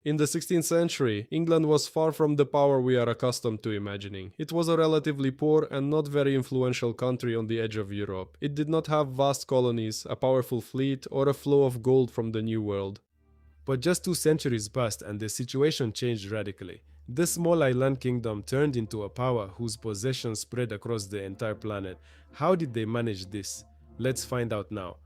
In the 16th century, England was far from the power we are accustomed to imagining. It was a relatively poor and not very influential country on the edge of Europe. It did not have vast colonies, a powerful fleet, or a flow of gold from the New World. But just 2 centuries passed and the situation changed radically. This small island kingdom turned into a power whose possessions spread across the entire planet. How did they manage this? Let's find out now.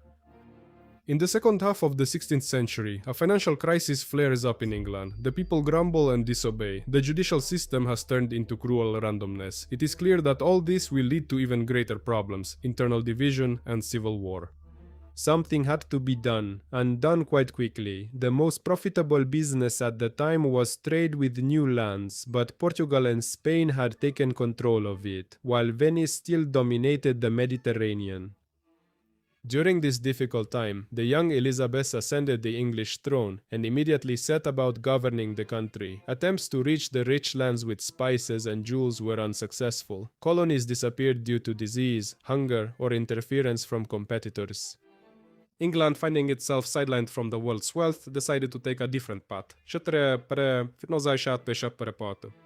In the second half of the 16th century, a financial crisis flares up in England. The people grumble and disobey. The judicial system has turned into cruel randomness. It is clear that all this will lead to even greater problems, internal division and civil war. Something had to be done, and done quite quickly. The most profitable business at the time was trade with new lands, but Portugal and Spain had taken control of it, while Venice still dominated the Mediterranean. During this difficult time, the young Elizabeth ascended the English throne and immediately set about governing the country. Attempts to reach the rich lands with spices and jewels were unsuccessful. Colonies disappeared due to disease, hunger, or interference from competitors. England, finding itself sidelined from the world's wealth, decided to take a different path.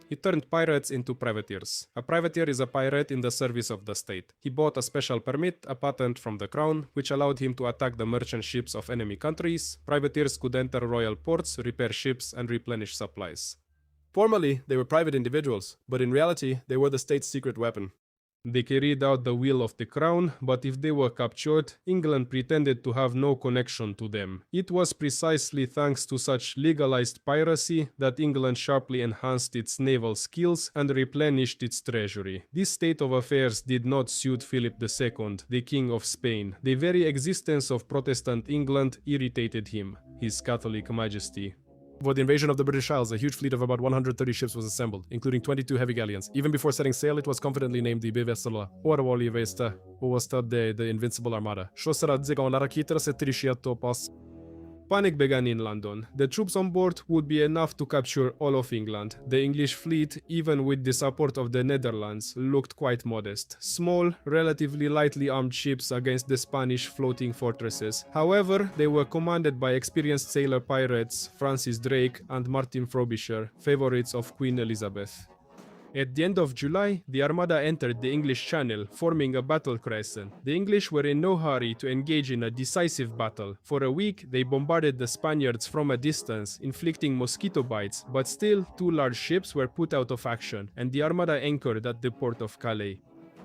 He turned pirates into privateers. A privateer is a pirate in the service of the state. He bought a special permit, a patent from the crown, which allowed him to attack the merchant ships of enemy countries. Privateers could enter royal ports, repair ships, and replenish supplies. Formally, they were private individuals, but in reality, they were the state's secret weapon. They carried out the will of the crown, but if they were captured, England pretended to have no connection to them. It was precisely thanks to such legalized piracy that England sharply enhanced its naval skills and replenished its treasury. This state of affairs did not suit Philip II, the King of Spain. The very existence of Protestant England irritated him, His Catholic Majesty. For the invasion of the British Isles, a huge fleet of about 130 ships was assembled, including 22 heavy galleons. Even before setting sail, it was confidently named the Bevestala, or the Invincible Armada. Panic began in London. The troops on board would be enough to capture all of England. The English fleet, even with the support of the Netherlands, looked quite modest. Small, relatively lightly armed ships against the Spanish floating fortresses. However, they were commanded by experienced sailor pirates Francis Drake and Martin Frobisher, favorites of Queen Elizabeth. At the end of July, the Armada entered the English Channel, forming a battle crescent. The English were in no hurry to engage in a decisive battle. For a week, they bombarded the Spaniards from a distance, inflicting mosquito bites, but still, 2 large ships were put out of action, and the Armada anchored at the port of Calais.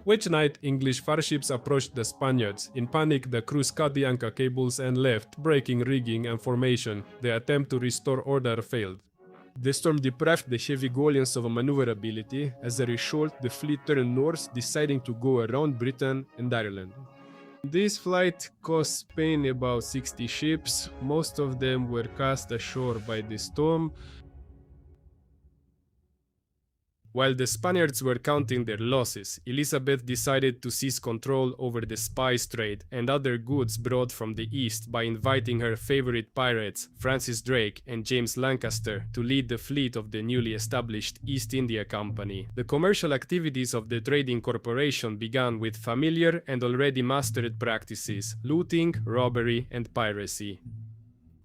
Which night, English fireships approached the Spaniards. In panic, the crews cut the anchor cables and left, breaking rigging and formation. The attempt to restore order failed. The storm deprived the heavy galleons of maneuverability. As a result, the fleet turned north, deciding to go around Britain and Ireland. This flight cost Spain about 60 ships. Most of them were cast ashore by the storm. While the Spaniards were counting their losses, Elizabeth decided to seize control over the spice trade and other goods brought from the east by inviting her favorite pirates, Francis Drake and James Lancaster, to lead the fleet of the newly established East India Company. The commercial activities of the trading corporation began with familiar and already mastered practices: looting, robbery, and piracy.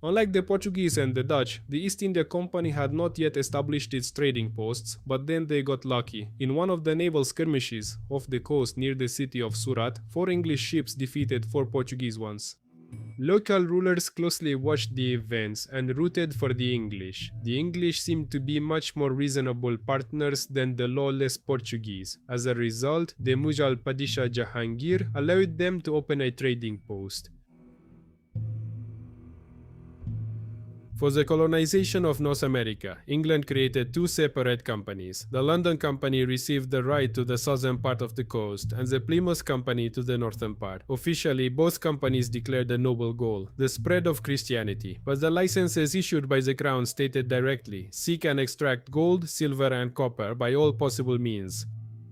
Unlike the Portuguese and the Dutch, the East India Company had not yet established its trading posts, but then they got lucky. In one of the naval skirmishes off the coast near the city of Surat, 4 English ships defeated 4 Portuguese ones. Local rulers closely watched the events and rooted for the English. The English seemed to be much more reasonable partners than the lawless Portuguese. As a result, the Mughal Padishah Jahangir allowed them to open a trading post. For the colonization of North America, England created 2 separate companies. The London Company received the right to the southern part of the coast, and the Plymouth Company to the northern part. Officially, both companies declared a noble goal: the spread of Christianity. But the licenses issued by the crown stated directly: seek and extract gold, silver, and copper by all possible means.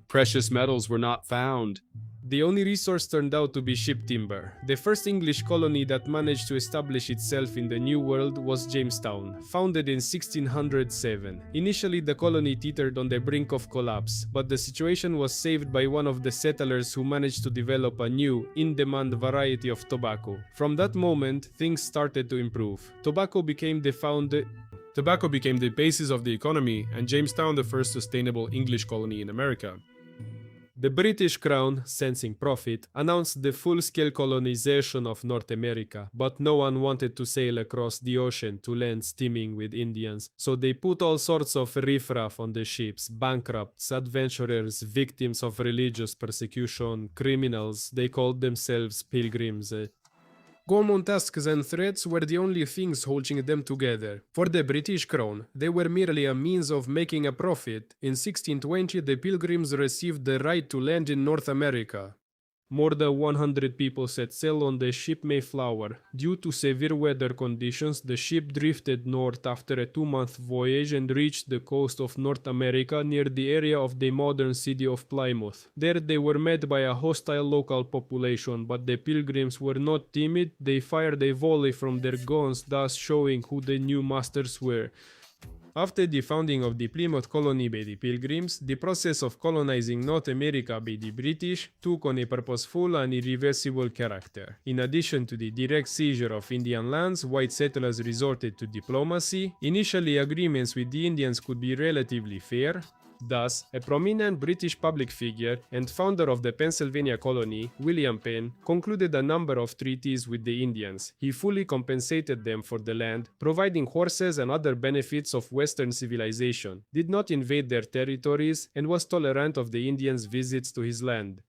Precious metals were not found. The only resource turned out to be ship timber. The first English colony that managed to establish itself in the New World was Jamestown, founded in 1607. Initially, the colony teetered on the brink of collapse, but the situation was saved by one of the settlers who managed to develop a new, in-demand variety of tobacco. From that moment, things started to improve. Tobacco became the Tobacco became the basis of the economy, and Jamestown the first sustainable English colony in America. The British Crown, sensing profit, announced the full-scale colonization of North America, but no one wanted to sail across the ocean to lands teeming with Indians, so they put all sorts of riffraff on the ships, bankrupts, adventurers, victims of religious persecution, criminals. They called themselves pilgrims. Government tasks and threats were the only things holding them together. For the British Crown, they were merely a means of making a profit. In 1620, the Pilgrims received the right to land in North America. More than 100 people set sail on the ship Mayflower. Due to severe weather conditions, the ship drifted north after a 2-month voyage and reached the coast of North America near the area of the modern city of Plymouth. There they were met by a hostile local population, but the Pilgrims were not timid. They fired a volley from their guns, thus showing who the new masters were. After the founding of the Plymouth colony by the Pilgrims, the process of colonizing North America by the British took on a purposeful and irreversible character. In addition to the direct seizure of Indian lands, white settlers resorted to diplomacy. Initially, agreements with the Indians could be relatively fair. Thus, a prominent British public figure and founder of the Pennsylvania colony, William Penn, concluded a number of treaties with the Indians. He fully compensated them for the land, providing horses and other benefits of Western civilization, did not invade their territories, and was tolerant of the Indians' visits to his land.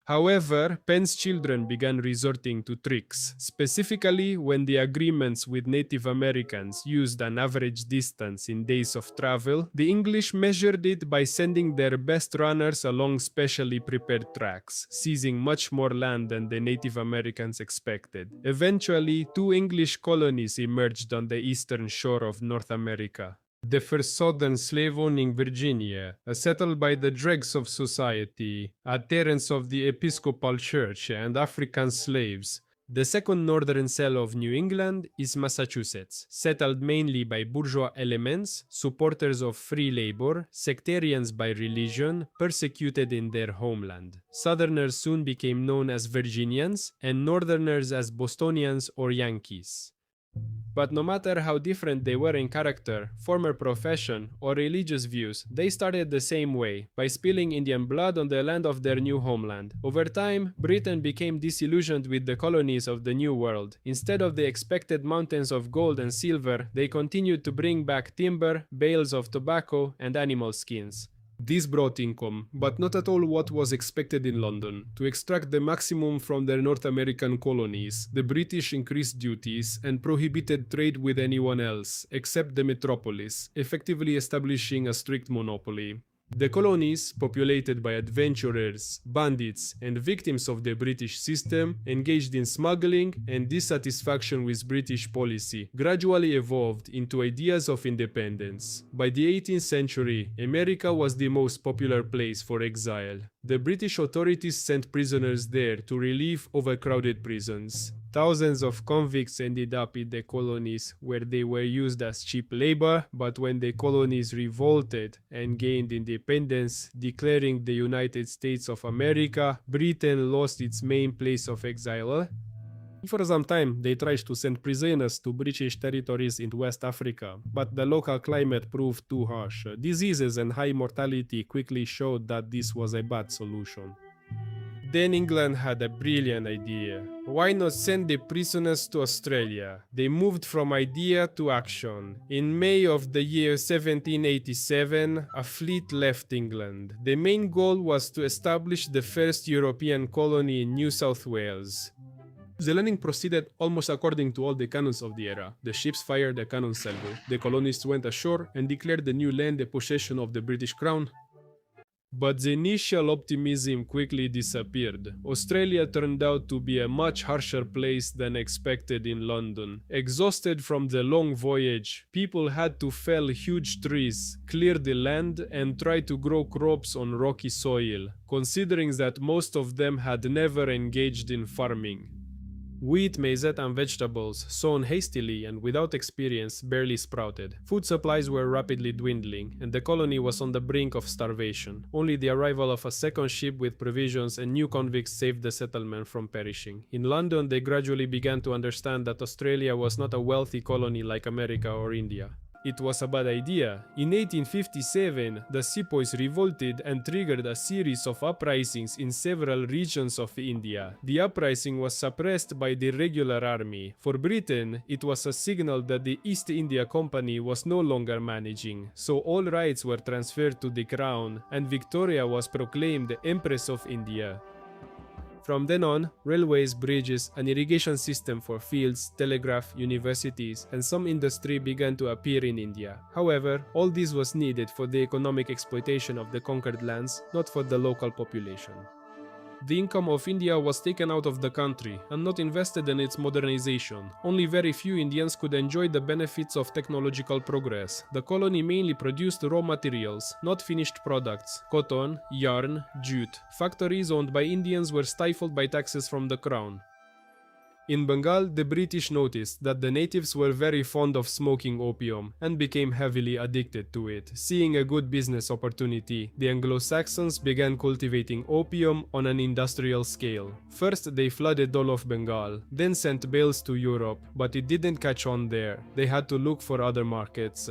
However, Penn's children began resorting to tricks, specifically when the agreements with Native Americans used an average distance in days of travel. The English measured it by sending their best runners along specially prepared tracks, seizing much more land than the Native Americans expected. Eventually, 2 English colonies emerged on the eastern shore of North America. The first southern slave-owning Virginia, settled by the dregs of society, adherents of the Episcopal Church and African slaves. The second northern cell of New England is Massachusetts, settled mainly by bourgeois elements, supporters of free labor, sectarians by religion, persecuted in their homeland. Southerners soon became known as Virginians, and Northerners as Bostonians or Yankees. But no matter how different they were in character, former profession, or religious views, they started the same way, by spilling Indian blood on the land of their new homeland. Over time, Britain became disillusioned with the colonies of the New World. Instead of the expected mountains of gold and silver, they continued to bring back timber, bales of tobacco, and animal skins. This brought income, but not at all what was expected in London. To extract the maximum from their North American colonies, the British increased duties and prohibited trade with anyone else, except the metropolis, effectively establishing a strict monopoly. The colonies, populated by adventurers, bandits, and victims of the British system, engaged in smuggling and dissatisfaction with British policy, gradually evolved into ideas of independence. By the 18th century, America was the most popular place for exile. The British authorities sent prisoners there to relieve overcrowded prisons. Thousands of convicts ended up in the colonies where they were used as cheap labor, but when the colonies revolted and gained independence, declaring the United States of America, Britain lost its main place of exile. For some time, they tried to send prisoners to British territories in West Africa, but the local climate proved too harsh. Diseases and high mortality quickly showed that this was a bad solution. Then England had a brilliant idea. Why not send the prisoners to Australia? They moved from idea to action. In May of the year 1787, a fleet left England. The main goal was to establish the first European colony in New South Wales. The landing proceeded almost according to all the canons of the era. The ships fired a cannon salvo. The colonists went ashore and declared the new land the possession of the British Crown. But the initial optimism quickly disappeared. Australia turned out to be a much harsher place than expected in London. Exhausted from the long voyage, people had to fell huge trees, clear the land, and try to grow crops on rocky soil, considering that most of them had never engaged in farming. Wheat, maize, and vegetables, sown hastily and without experience, barely sprouted. Food supplies were rapidly dwindling, and the colony was on the brink of starvation. Only the arrival of a second ship with provisions and new convicts saved the settlement from perishing. In London, they gradually began to understand that Australia was not a wealthy colony like America or India. It was a bad idea. In 1857, the sepoys revolted and triggered a series of uprisings in several regions of India. The uprising was suppressed by the regular army. For Britain, it was a signal that the East India Company was no longer managing, so all rights were transferred to the crown, and Victoria was proclaimed Empress of India. From then on, railways, bridges, an irrigation system for fields, telegraph, universities, and some industry began to appear in India. However, all this was needed for the economic exploitation of the conquered lands, not for the local population. The income of India was taken out of the country and not invested in its modernization. Only very few Indians could enjoy the benefits of technological progress. The colony mainly produced raw materials, not finished products: cotton, yarn, jute. Factories owned by Indians were stifled by taxes from the crown. In Bengal, the British noticed that the natives were very fond of smoking opium and became heavily addicted to it. Seeing a good business opportunity, the Anglo-Saxons began cultivating opium on an industrial scale. First, they flooded all of Bengal, then sent bales to Europe, but it didn't catch on there. They had to look for other markets.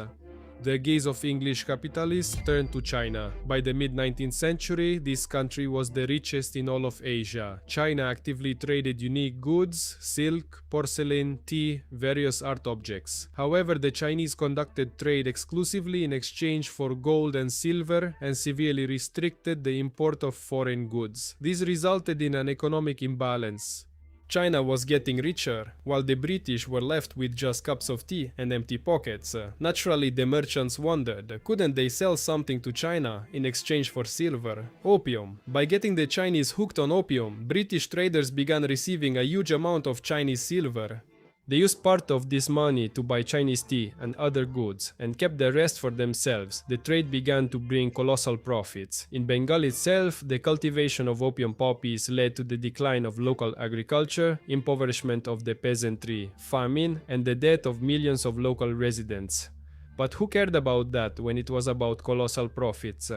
The gaze of English capitalists turned to China. By the mid-19th century, this country was the richest in all of Asia. China actively traded unique goods, silk, porcelain, tea, various art objects. However, the Chinese conducted trade exclusively in exchange for gold and silver and severely restricted the import of foreign goods. This resulted in an economic imbalance. China was getting richer, while the British were left with just cups of tea and empty pockets. Naturally, the merchants wondered, couldn't they sell something to China in exchange for silver? Opium. By getting the Chinese hooked on opium, British traders began receiving a huge amount of Chinese silver. They used part of this money to buy Chinese tea and other goods and kept the rest for themselves. The trade began to bring colossal profits. In Bengal itself, the cultivation of opium poppies led to the decline of local agriculture, impoverishment of the peasantry, famine, and the death of millions of local residents. But who cared about that when it was about colossal profits?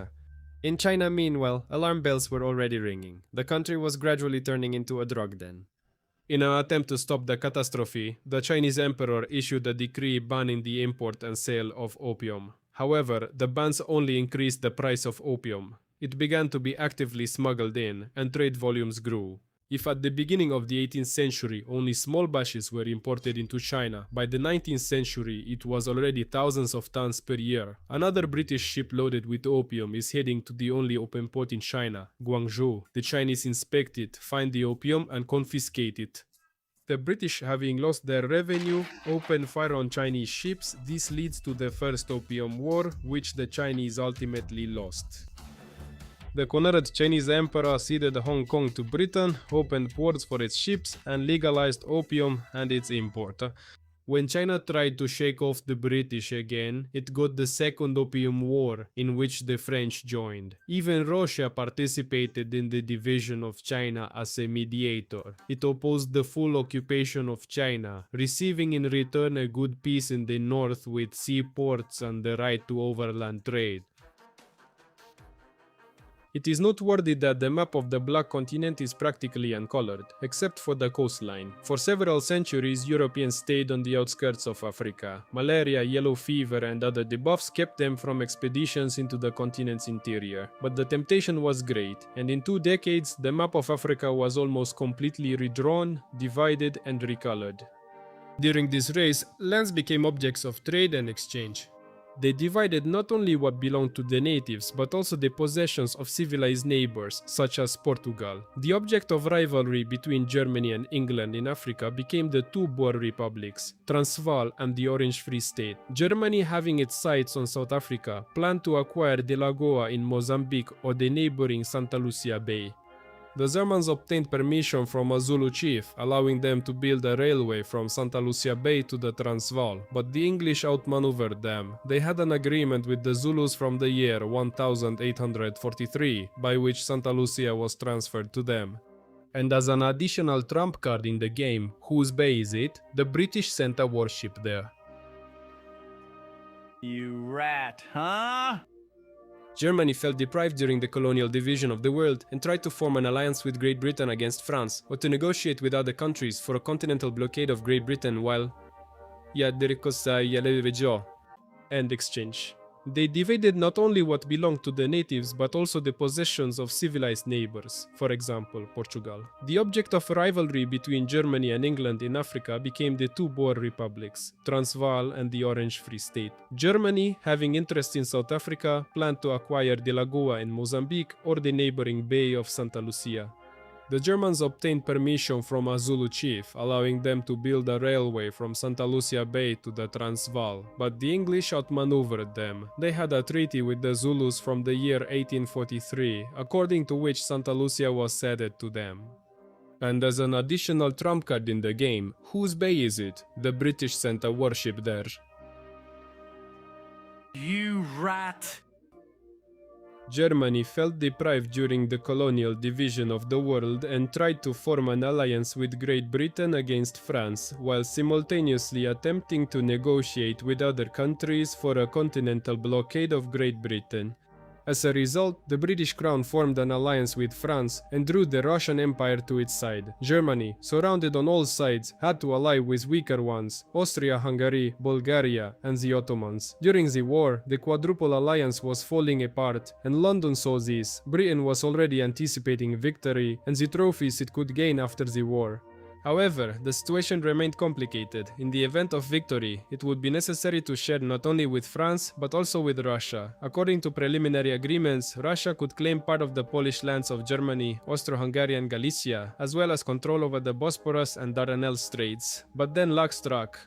In China, meanwhile, alarm bells were already ringing. The country was gradually turning into a drug den. In an attempt to stop the catastrophe, the Chinese emperor issued a decree banning the import and sale of opium. However, the bans only increased the price of opium. It began to be actively smuggled in, and trade volumes grew. If at the beginning of the 18th century only small batches were imported into China, by the 19th century it was already thousands of tons per year. Another British ship loaded with opium is heading to the only opium port in China, Guangzhou. The Chinese inspect it, find the opium and confiscate it. The British, having lost their revenue, open fire on Chinese ships. This leads to the First Opium War, which the Chinese ultimately lost. The cornered Chinese emperor ceded Hong Kong to Britain, opened ports for its ships, and legalized opium and its import. When China tried to shake off the British again, it got the Second Opium War, in which the French joined. Even Russia participated in the division of China as a mediator. It opposed the full occupation of China, receiving in return a good peace in the north with seaports and the right to overland trade. It is noteworthy that the map of the Black Continent is practically uncolored, except for the coastline. For several centuries, Europeans stayed on the outskirts of Africa. Malaria, yellow fever, and other debuffs kept them from expeditions into the continent's interior. But the temptation was great, and in 2 decades, the map of Africa was almost completely redrawn, divided, and recolored. During this race, lands became objects of trade and exchange. They divided not only what belonged to the natives, but also the possessions of civilized neighbors, such as Portugal. The object of rivalry between Germany and England in Africa became the two Boer republics, Transvaal and the Orange Free State. Germany, having its sights on South Africa, planned to acquire De Lagoa in Mozambique or the neighboring Santa Lucia Bay. The Germans obtained permission from a Zulu chief, allowing them to build a railway from Santa Lucia Bay to the Transvaal, but the English outmaneuvered them. They had an agreement with the Zulus from the year 1843, by which Santa Lucia was transferred to them. And as an additional trump card in the game, whose bay is it? The British sent a warship there. You rat, huh? Germany felt deprived during the colonial division of the world and tried to form an alliance with Great Britain against France, or to negotiate with other countries for a continental blockade of Great Britain while... and exchange. They divided not only what belonged to the natives but also the possessions of civilized neighbors, for example, Portugal. The object of rivalry between Germany and England in Africa became the two Boer republics, Transvaal and the Orange Free State. Germany, having interest in South Africa, planned to acquire the Lagoa in Mozambique or the neighboring Bay of Santa Lucia. The Germans obtained permission from a Zulu chief, allowing them to build a railway from Santa Lucia Bay to the Transvaal, but the English outmaneuvered them. They had a treaty with the Zulus from the year 1843, according to which Santa Lucia was ceded to them. And as an additional trump card in the game, whose bay is it? The British sent a warship there. You rat! Germany felt deprived during the colonial division of the world and tried to form an alliance with Great Britain against France, while simultaneously attempting to negotiate with other countries for a continental blockade of Great Britain. As a result, the British Crown formed an alliance with France and drew the Russian Empire to its side. Germany, surrounded on all sides, had to ally with weaker ones, Austria-Hungary, Bulgaria, and the Ottomans. During the war, the Quadruple Alliance was falling apart, and London saw this. Britain was already anticipating victory and the trophies it could gain after the war. However, the situation remained complicated. In the event of victory, it would be necessary to share not only with France, but also with Russia. According to preliminary agreements, Russia could claim part of the Polish lands of Germany, Austro-Hungarian Galicia, as well as control over the Bosporus and Dardanelles Straits. But then luck struck.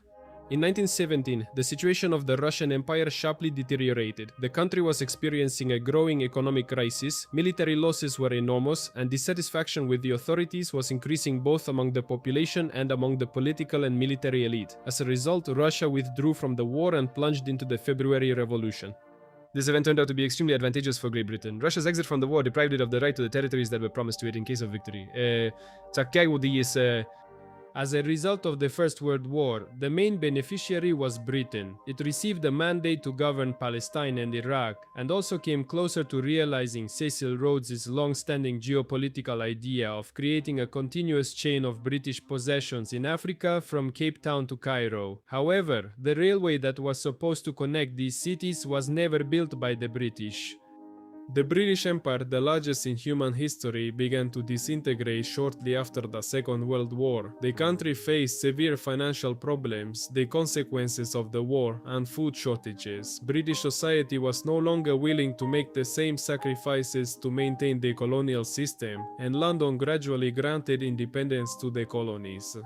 In 1917, the situation of the Russian Empire sharply deteriorated. The country was experiencing a growing economic crisis, military losses were enormous, and dissatisfaction with the authorities was increasing both among the population and among the political and military elite. As a result, Russia withdrew from the war and plunged into the February Revolution. This event turned out to be extremely advantageous for Great Britain. Russia's exit from the war deprived it of the right to the territories that were promised to it in case of victory. As a result of the First World War, the main beneficiary was Britain. It received a mandate to govern Palestine and Iraq, and also came closer to realizing Cecil Rhodes's long-standing geopolitical idea of creating a continuous chain of British possessions in Africa from Cape Town to Cairo. However, the railway that was supposed to connect these cities was never built by the British. The British Empire, the largest in human history, began to disintegrate shortly after the Second World War. The country faced severe financial problems, the consequences of the war, and food shortages. British society was no longer willing to make the same sacrifices to maintain the colonial system, and London gradually granted independence to the colonies.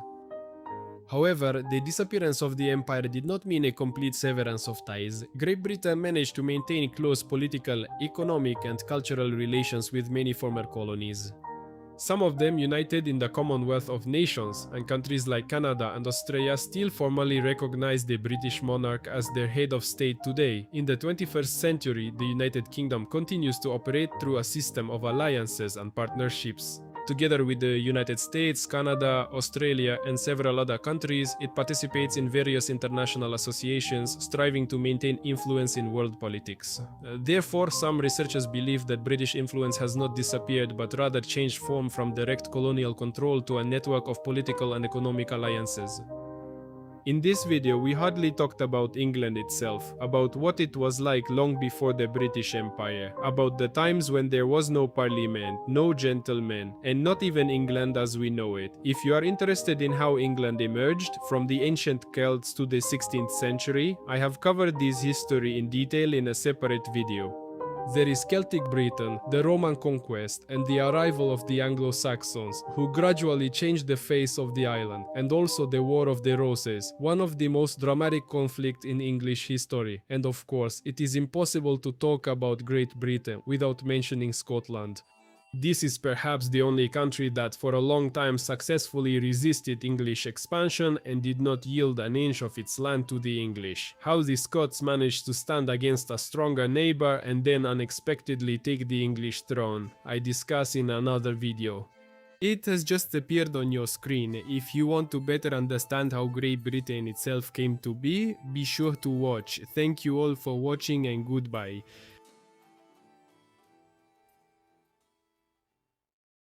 However, the disappearance of the empire did not mean a complete severance of ties. Great Britain managed to maintain close political, economic, and cultural relations with many former colonies. Some of them united in the Commonwealth of Nations, and countries like Canada and Australia still formally recognize the British monarch as their head of state today. In the 21st century, the United Kingdom continues to operate through a system of alliances and partnerships. Together with the United States, Canada, Australia, and several other countries, it participates in various international associations, striving to maintain influence in world politics. Therefore, some researchers believe that British influence has not disappeared, but rather changed form from direct colonial control to a network of political and economic alliances. In this video, we hardly talked about England itself, about what it was like long before the British Empire, about the times when there was no parliament, no gentlemen, and not even England as we know it. If you are interested in how England emerged, from the ancient Celts to the 16th century, I have covered this history in detail in a separate video. There is Celtic Britain, the Roman conquest, and the arrival of the Anglo-Saxons, who gradually changed the face of the island, and also the War of the Roses, one of the most dramatic conflicts in English history. And of course, it is impossible to talk about Great Britain without mentioning Scotland. This is perhaps the only country that for a long time successfully resisted English expansion and did not yield an inch of its land to the English. How the Scots managed to stand against a stronger neighbor and then unexpectedly take the English throne, I discuss in another video. It has just appeared on your screen. If you want to better understand how Great Britain itself came to be sure to watch. Thank you all for watching and goodbye.